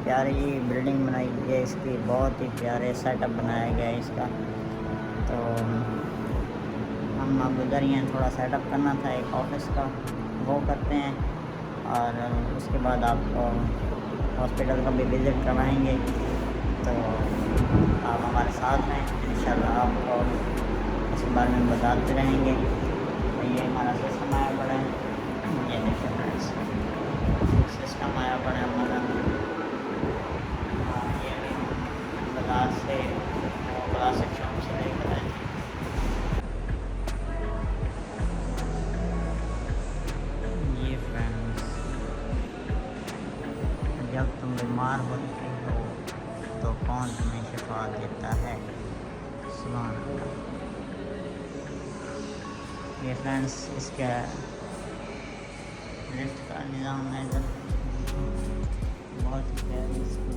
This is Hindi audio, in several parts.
प्यारी बिल्डिंग बनाई गई है इसकी, बहुत ही प्यारे सेटअप बनाया गया है इसका। तो हम अब उधर ही हैं, थोड़ा सेटअप करना था एक ऑफिस का, वो करते हैं और उसके बाद आपको हॉस्पिटल का भी विज़िट करवाएंगे। तो आप हमारे साथ हैं, इंशाल्लाह आपको इसके बारे में बताते रहेंगे। तो ये हमारा सिस्टम आया पड़ा है, ये देखिए फ्रेंड्स, सिस्टम आया पड़ा है हमारा। ये भी बाजार से क्लासिक शॉप से लेकर आए। ये फ्रेंड्स, जब तुम बीमार होते हो तो कौन तुम्हें शिफा देता है। सुभान अल्लाह। ये फ्रेंड्स इसका लिफ्ट का निज़ाम है इधर, बहुत प्यारी इसकी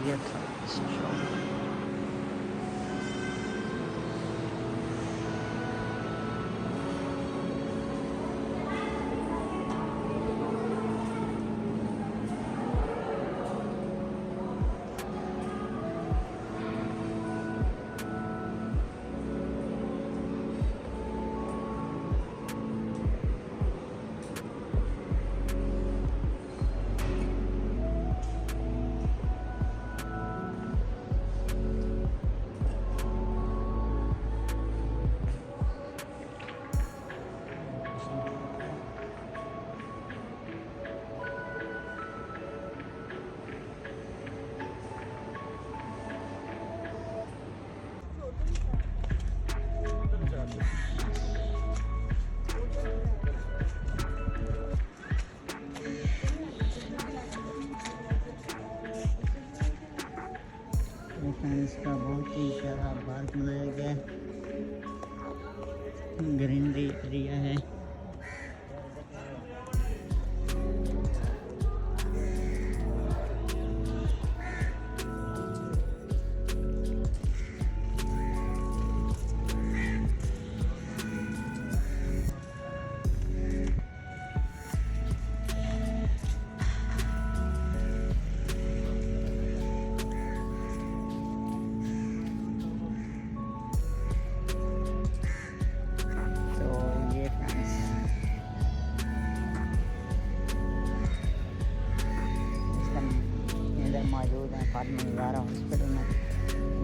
ये था इस शॉप। इसका बहुत ही प्यारा पार्क बनाया गया है, ग्रीनरी एरिया है। मौजूद हैं फातिमा ज़हरा हॉस्पिटल में।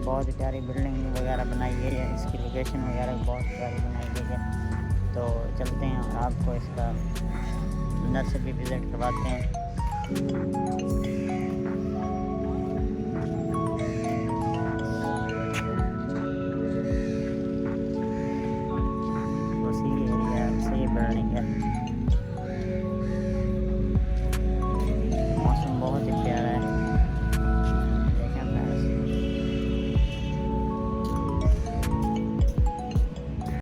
बहुत प्यारी बिल्डिंग वगैरह बनाई गई है, इसकी लोकेशन वगैरह बहुत प्यारी बनाई गई है। तो चलते हैं और आपको इसका अंदर से भी विज़िट करवाते हैं।